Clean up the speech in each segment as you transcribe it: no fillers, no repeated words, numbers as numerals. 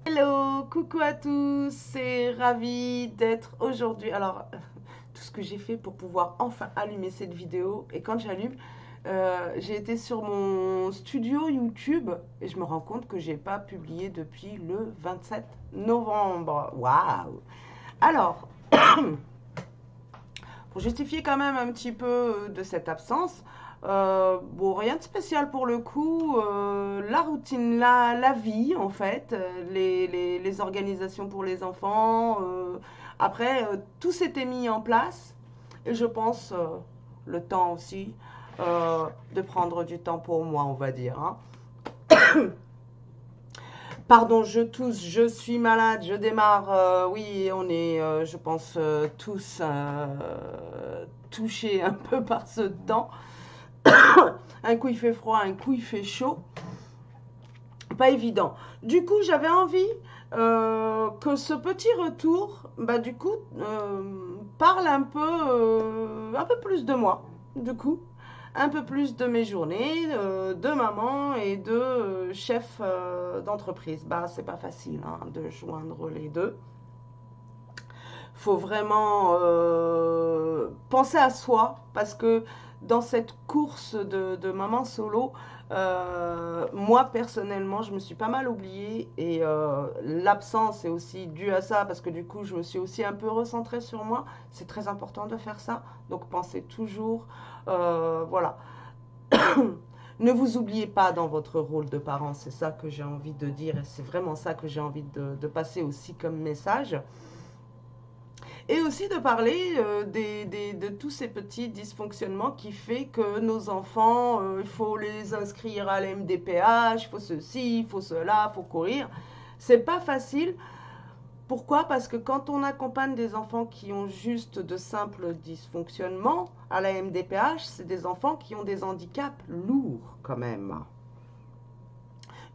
Hello, coucou à tous, c'est ravi d'être aujourd'hui. Alors, tout ce que j'ai fait pour pouvoir enfin allumer cette vidéo, et quand j'allume, j'ai été sur mon studio YouTube et je me rends compte que j'ai pas publié depuis le 27 novembre. Waouh! Alors, pour justifier quand même un petit peu de cette absence, bon, rien de spécial pour le coup. La routine, la vie en fait, les organisations pour les enfants. Après, tout s'était mis en place et je pense le temps aussi de prendre du temps pour moi, on va dire, hein. Pardon, je tousse, je suis malade, je démarre. Oui, on est, je pense, tous touchés un peu par ce temps. Un coup il fait froid, un coup il fait chaud. Pas évident. Du coup, j'avais envie que ce petit retour, bah, du coup, parle un peu plus de moi. Du coup, un peu plus de mes journées, de maman et de chef d'entreprise. Bah, c'est pas facile hein, de joindre les deux. Faut vraiment penser à soi parce que dans cette course de maman solo, moi personnellement, je me suis pas mal oubliée et l'absence est aussi due à ça parce que du coup, je me suis aussi un peu recentrée sur moi. C'est très important de faire ça. Donc, pensez toujours, voilà. Ne vous oubliez pas dans votre rôle de parent, c'est ça que j'ai envie de dire et c'est vraiment ça que j'ai envie de passer aussi comme message. Et aussi de parler de tous ces petits dysfonctionnements qui fait que nos enfants, il faut les inscrire à l'MDPH, il faut ceci, il faut cela, il faut courir. C'est pas facile. Pourquoi? Parce que quand on accompagne des enfants qui ont juste de simples dysfonctionnements à la MDPH, c'est des enfants qui ont des handicaps lourds quand même.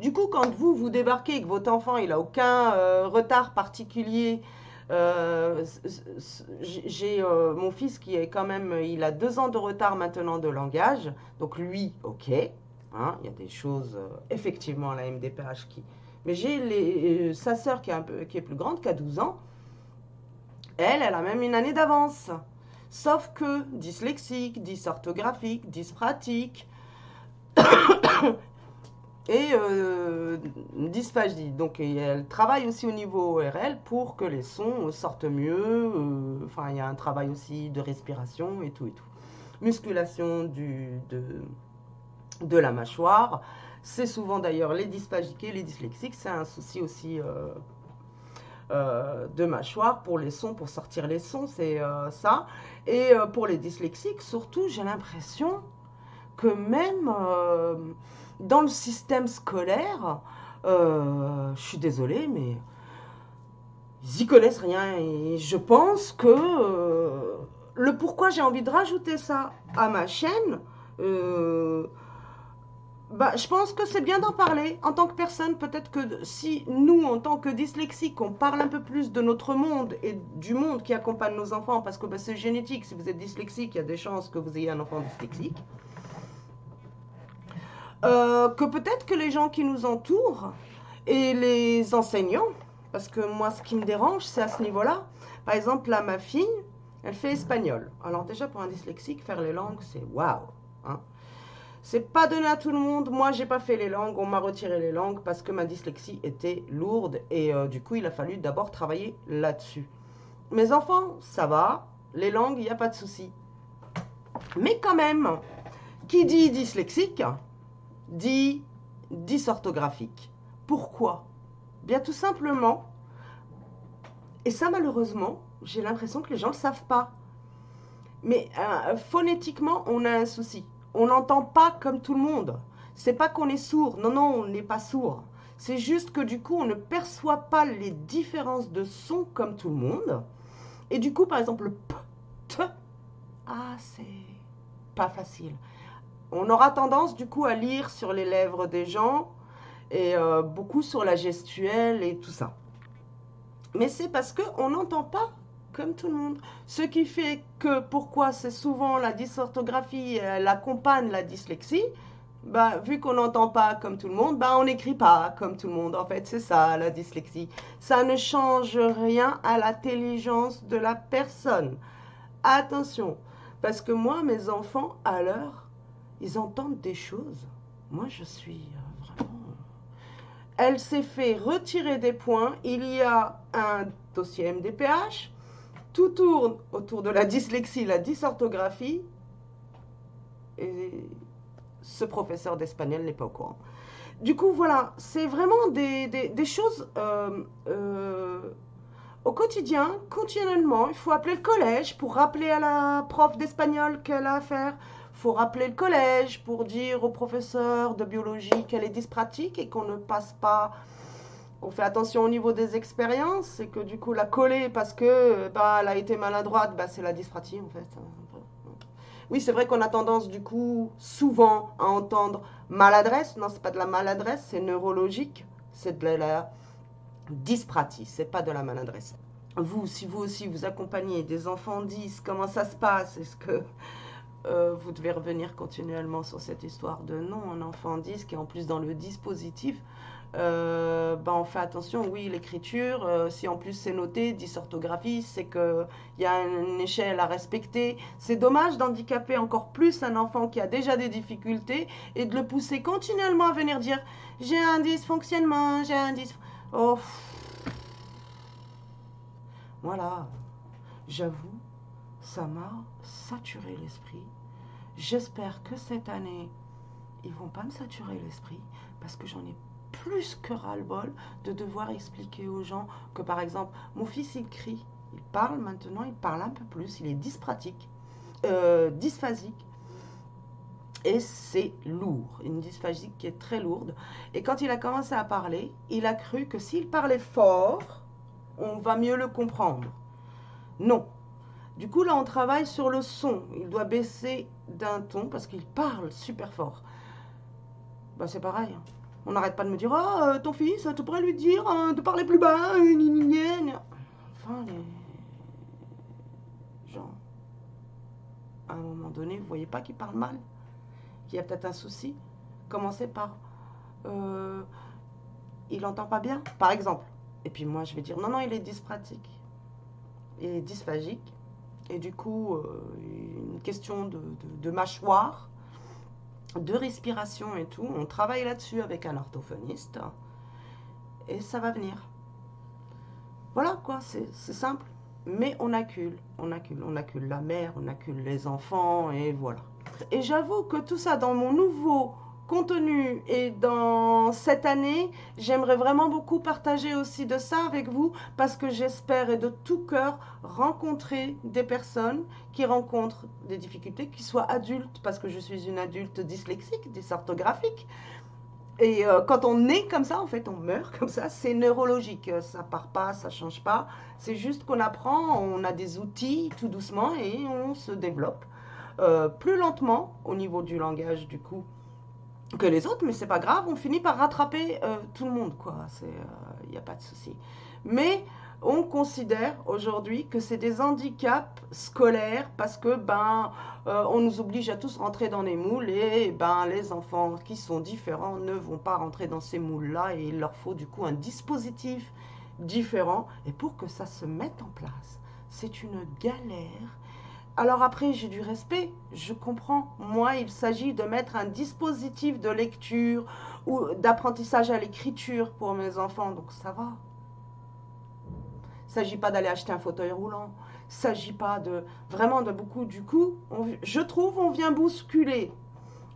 Du coup, quand vous débarquez et que votre enfant il a aucun retard particulier, j'ai mon fils qui est quand même, il a 2 ans de retard maintenant de langage, donc lui, ok, hein, il y a des choses effectivement à la MDPH qui, mais j'ai sa sœur qui est qui est plus grande, qui a 12 ans, elle a même une année d'avance, sauf que dyslexique, dysorthographique, dyspraxique et dysphagie. Donc elle travaille aussi au niveau ORL pour que les sons sortent mieux. Enfin, il y a un travail aussi de respiration et tout et tout. Musculation de la mâchoire. C'est souvent d'ailleurs les dysphagiques et les dyslexiques, c'est un souci aussi de mâchoire pour les sons, pour sortir les sons, c'est ça. Et pour les dyslexiques, surtout, j'ai l'impression que même dans le système scolaire, je suis désolée, mais ils y connaissent rien. Et je pense que le pourquoi j'ai envie de rajouter ça à ma chaîne, euh, bah, je pense que c'est bien d'en parler en tant que personne. Peut-être que si nous, en tant que dyslexiques, on parle un peu plus de notre monde et du monde qui accompagne nos enfants, parce que bah, c'est génétique. Si vous êtes dyslexique, il y a des chances que vous ayez un enfant dyslexique. Que peut-être que les gens qui nous entourent et les enseignants, parce que moi ce qui me dérange c'est à ce niveau-là, par exemple là ma fille, elle fait espagnol. Alors déjà pour un dyslexique, faire les langues c'est waouh, hein. C'est pas donné à tout le monde, moi j'ai pas fait les langues, on m'a retiré les langues parce que ma dyslexie était lourde et du coup il a fallu d'abord travailler là-dessus. Mes enfants, ça va, les langues, il n'y a pas de souci. Mais quand même, qui dit dyslexique, dit dysorthographique. Pourquoi? Bien tout simplement, et ça malheureusement, j'ai l'impression que les gens ne le savent pas, mais phonétiquement, on a un souci. On n'entend pas comme tout le monde. C'est pas qu'on est sourd, non, non, on n'est pas sourd. C'est juste que du coup, on ne perçoit pas les différences de sons comme tout le monde. Et du coup, par exemple, le p, t, ah, c'est pas facile. On aura tendance du coup à lire sur les lèvres des gens et beaucoup sur la gestuelle et tout ça. Mais c'est parce qu'on n'entend pas comme tout le monde. Ce qui fait que pourquoi c'est souvent la dysorthographie, elle accompagne la dyslexie, bah, vu qu'on n'entend pas comme tout le monde, bah, on n'écrit pas comme tout le monde. En fait, c'est ça, la dyslexie. Ça ne change rien à l'intelligence de la personne. Attention, parce que moi, mes enfants, à l'heure, ils entendent des choses. Moi, je suis vraiment... Elle s'est fait retirer des points. Il y a un dossier MDPH. Tout tourne autour de la dyslexie, la dysorthographie. Et ce professeur d'espagnol n'est pas au courant. Du coup, voilà, c'est vraiment des choses au quotidien, continuellement. Il faut appeler le collège pour rappeler à la prof d'espagnol qu'elle a à faire. Il faut rappeler le collège pour dire au professeur de biologie qu'elle est dyspraxique et qu'on ne passe pas, qu'on fait attention au niveau des expériences et que du coup la coller parce que bah, elle a été maladroite, bah, c'est la dyspraxie en fait. Oui, c'est vrai qu'on a tendance du coup souvent à entendre maladresse. Non, c'est pas de la maladresse, c'est neurologique. C'est de la dyspraxie, c'est pas de la maladresse. Vous, si vous aussi vous accompagnez des enfants 10, comment ça se passe? Est-ce que vous devez revenir continuellement sur cette histoire de non, un enfant 10 qui est en plus dans le dispositif? Ben on fait attention, oui, l'écriture, si en plus c'est noté, dysorthographie, c'est qu'il y a une échelle à respecter. C'est dommage d'handicaper encore plus un enfant qui a déjà des difficultés et de le pousser continuellement à venir dire j'ai un dysfonctionnement, j'ai un dysfonctionnement. Oh, voilà, j'avoue, ça m'a saturé l'esprit. J'espère que cette année, ils vont pas me saturer l'esprit parce que j'en ai plus que ras-le-bol de devoir expliquer aux gens que par exemple mon fils il crie, il parle maintenant, il parle un peu plus, il est dysphasique et c'est lourd, une dysphasie qui est très lourde. Et quand il a commencé à parler, il a cru que s'il parlait fort, on va mieux le comprendre. Non. Du coup là on travaille sur le son, il doit baisser d'un ton parce qu'il parle super fort. Bah c'est pareil. On n'arrête pas de me dire oh, ton fils, tu pourrais lui dire de parler plus bas. Enfin, les gens, à un moment donné, vous voyez pas qu'il parle mal, qu'il y a peut-être un souci. Commencez par il entend pas bien, par exemple. Et puis moi, je vais dire non, non, il est dyspraxique. Il est dysphagique. Et du coup, une question de mâchoire, de respiration et tout. On travaille là-dessus avec un orthophoniste. Et ça va venir. Voilà quoi, c'est simple. Mais on accule la mère, on accule les enfants et voilà. Et j'avoue que tout ça dans mon nouveau contenu et dans cette année, j'aimerais vraiment beaucoup partager aussi de ça avec vous parce que j'espère et de tout cœur rencontrer des personnes qui rencontrent des difficultés, qui soient adultes parce que je suis une adulte dyslexique, dysorthographique. Et quand on est comme ça, en fait, on meurt comme ça, c'est neurologique. Ça part pas, ça change pas. C'est juste qu'on apprend, on a des outils tout doucement et on se développe plus lentement au niveau du langage, du coup, que les autres, mais c'est pas grave, on finit par rattraper tout le monde, quoi. Il n'y a pas de souci. Mais on considère aujourd'hui que c'est des handicaps scolaires parce que on nous oblige à tous rentrer dans les moules et les enfants qui sont différents ne vont pas rentrer dans ces moules-là et il leur faut du coup un dispositif différent. Et pour que ça se mette en place, c'est une galère. Alors après, j'ai du respect, je comprends. Moi, il s'agit de mettre un dispositif de lecture ou d'apprentissage à l'écriture pour mes enfants, donc ça va. Il ne s'agit pas d'aller acheter un fauteuil roulant. Il ne s'agit pas de vraiment de beaucoup. Du coup, je trouve on vient bousculer.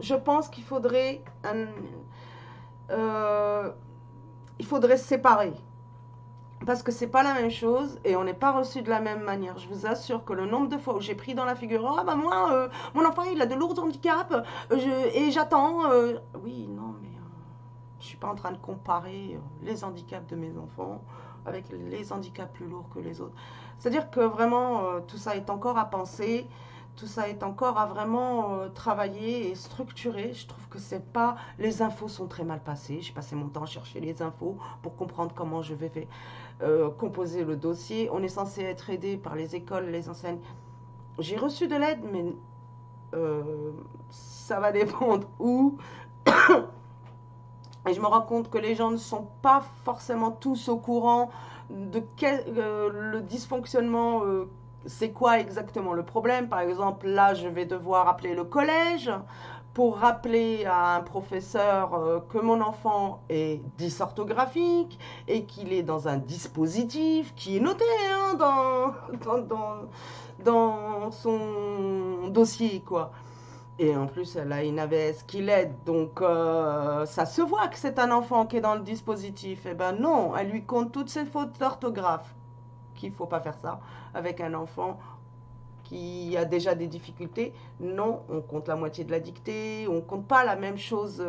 Je pense qu'il faudrait il faudrait se séparer. Parce que c'est pas la même chose et on n'est pas reçu de la même manière. Je vous assure que le nombre de fois où j'ai pris dans la figure, oh bah moi, mon enfant il a de lourds handicaps et j'attends. Oui, non, mais je suis pas en train de comparer les handicaps de mes enfants avec les handicaps plus lourds que les autres. C'est-à-dire que vraiment tout ça est encore à penser. Tout ça est encore à vraiment travailler et structurer. Je trouve que c'est pas... Les infos sont très mal passées. J'ai passé mon temps à chercher les infos pour comprendre comment je vais composer le dossier. On est censé être aidé par les écoles, les enseignes. J'ai reçu de l'aide, mais ça va dépendre où. Et je me rends compte que les gens ne sont pas forcément tous au courant de le dysfonctionnement. C'est quoi exactement le problème? Par exemple, là, je vais devoir appeler le collège pour rappeler à un professeur que mon enfant est dysorthographique et qu'il est dans un dispositif qui est noté hein, dans son dossier, quoi. Et en plus, elle a une AVS qui l'aide, donc ça se voit que c'est un enfant qui est dans le dispositif. Eh ben non, elle lui compte toutes ses fautes d'orthographe. Qu'il ne faut pas faire ça avec un enfant qui a déjà des difficultés. Non, on compte la moitié de la dictée, on ne compte pas la même chose.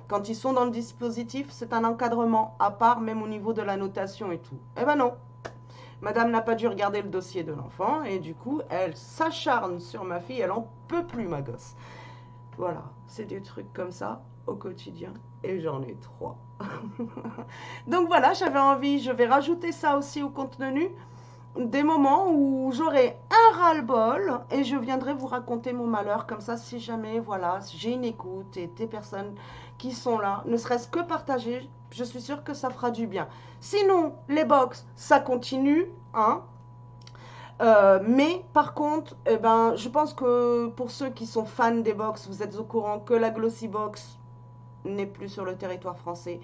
Quand ils sont dans le dispositif, c'est un encadrement à part, même au niveau de la notation et tout. Eh ben non, Madame n'a pas dû regarder le dossier de l'enfant et du coup, elle s'acharne sur ma fille, elle en peut plus, ma gosse. Voilà, c'est des trucs comme ça au quotidien et j'en ai 3. Donc voilà, j'avais envie, je vais rajouter ça aussi au contenu, des moments où j'aurai un ras-le-bol et je viendrai vous raconter mon malheur comme ça si jamais, voilà, j'ai une écoute et des personnes qui sont là, ne serait-ce que partager, je suis sûre que ça fera du bien. Sinon, les box, ça continue, hein. Mais par contre, eh ben, je pense que pour ceux qui sont fans des box, vous êtes au courant que la Glossy Box n'est plus sur le territoire français.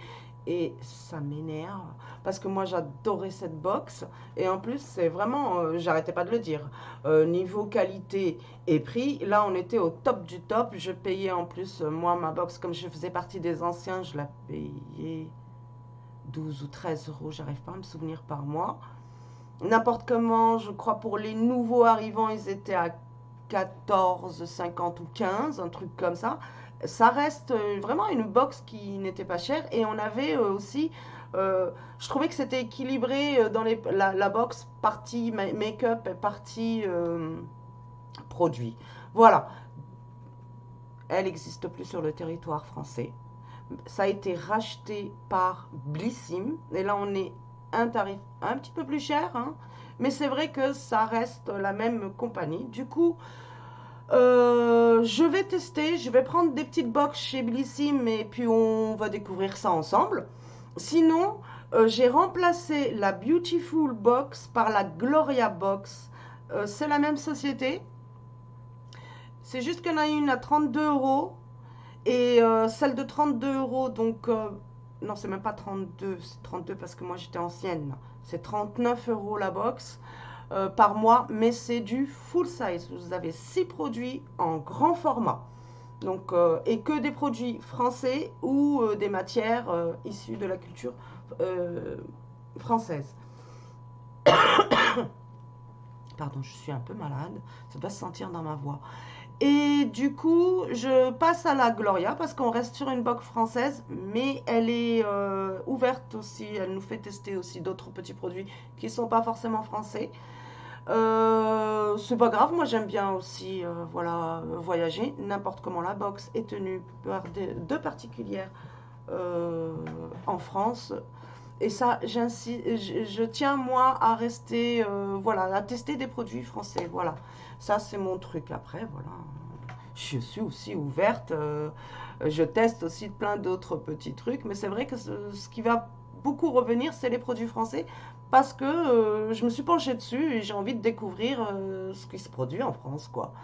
Et ça m'énerve parce que moi j'adorais cette box. Et en plus, c'est vraiment, j'arrêtais pas de le dire, niveau qualité et prix, là on était au top du top. Je payais en plus, moi ma box, comme je faisais partie des anciens, je la payais 12 ou 13 euros, j'arrive pas à me souvenir par mois. N'importe comment, je crois pour les nouveaux arrivants, ils étaient à 14, 50 ou 15, un truc comme ça. Ça reste vraiment une box qui n'était pas chère. Et on avait aussi, je trouvais que c'était équilibré dans la box partie make-up et partie produit. Voilà, elle n'existe plus sur le territoire français. Ça a été racheté par Blissim. Et là, on est un tarif un petit peu plus cher, hein, mais c'est vrai que ça reste la même compagnie. Du coup, je vais tester, je vais prendre des petites box chez Blissim et puis on va découvrir ça ensemble. Sinon, j'ai remplacé la Beautiful Box par la Gloria Box. C'est la même société. C'est juste qu'il y en a une à 32 euros et celle de 32 euros, donc non, c'est même pas 32, c'est 32 parce que moi j'étais ancienne. C'est 39 euros la box par mois, mais c'est du full size. Vous avez 6 produits en grand format. Donc, et que des produits français ou des matières issues de la culture française. Pardon, je suis un peu malade, ça doit se sentir dans ma voix. Et du coup, je passe à la Gloria parce qu'on reste sur une box française, mais elle est ouverte aussi. Elle nous fait tester aussi d'autres petits produits qui ne sont pas forcément français. C'est pas grave, moi j'aime bien aussi voilà, voyager. N'importe comment, la box est tenue par deux particulières en France. Et ça, je tiens moi à rester, voilà, à tester des produits français. Voilà, ça c'est mon truc. Après, voilà, je suis aussi ouverte. Je teste aussi plein d'autres petits trucs. Mais c'est vrai que ce qui va beaucoup revenir, c'est les produits français. Parce que je me suis penchée dessus et j'ai envie de découvrir ce qui se produit en France, quoi.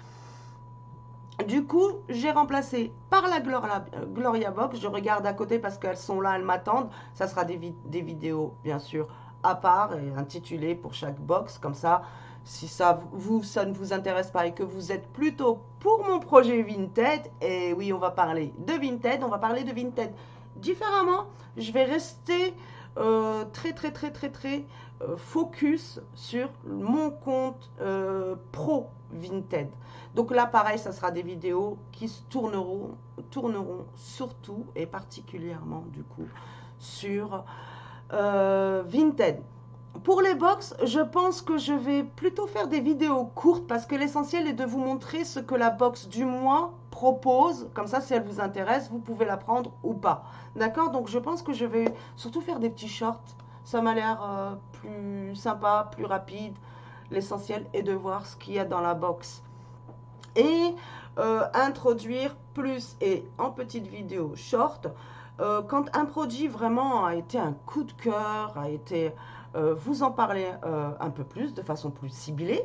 Du coup, j'ai remplacé par la Gloria Box. Je regarde à côté parce qu'elles sont là, elles m'attendent. Ça sera des vidéos, bien sûr, à part et intitulées pour chaque box. Comme ça, si ça ne vous intéresse pas et que vous êtes plutôt pour mon projet Vinted, et oui, on va parler de Vinted, on va parler de Vinted différemment. Je vais rester très focus sur mon compte pro Vinted. Donc là, pareil, ça sera des vidéos qui se tourneront surtout et particulièrement du coup sur Vinted. Pour les box, je pense que je vais plutôt faire des vidéos courtes parce que l'essentiel est de vous montrer ce que la box du mois propose. Comme ça, si elle vous intéresse, vous pouvez la prendre ou pas. D'accord? Donc, je pense que je vais surtout faire des petits shorts. Ça m'a l'air plus sympa, plus rapide. L'essentiel est de voir ce qu'il y a dans la box. et introduire plus, et en petite vidéo short, quand un produit vraiment a été un coup de cœur, a été, vous en parler un peu plus, de façon plus ciblée,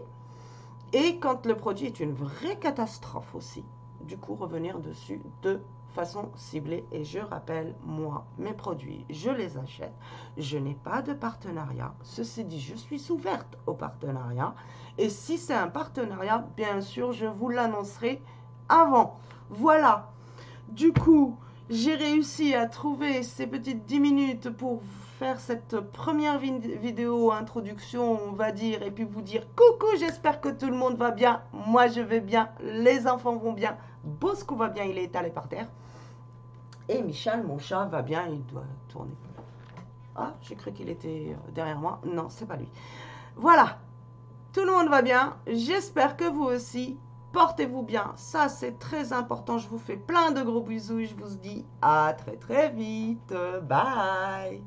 et quand le produit est une vraie catastrophe aussi, du coup revenir dessus de façon ciblée. Et je rappelle, moi, mes produits, je les achète, je n'ai pas de partenariat. Ceci dit, je suis ouverte au partenariat, et si c'est un partenariat, bien sûr, je vous l'annoncerai avant. Voilà, du coup, j'ai réussi à trouver ces petites 10 minutes pour faire cette première vidéo introduction, on va dire, et puis vous dire coucou, j'espère que tout le monde va bien, moi je vais bien, les enfants vont bien, Bosco va bien, il est étalé par terre, et Michel, mon chat, va bien, il doit tourner. Ah, j'ai cru qu'il était derrière moi, non, c'est pas lui. Voilà, tout le monde va bien, j'espère que vous aussi. Portez-vous bien, ça c'est très important. Je vous fais plein de gros bisous et je vous dis à très très vite. Bye!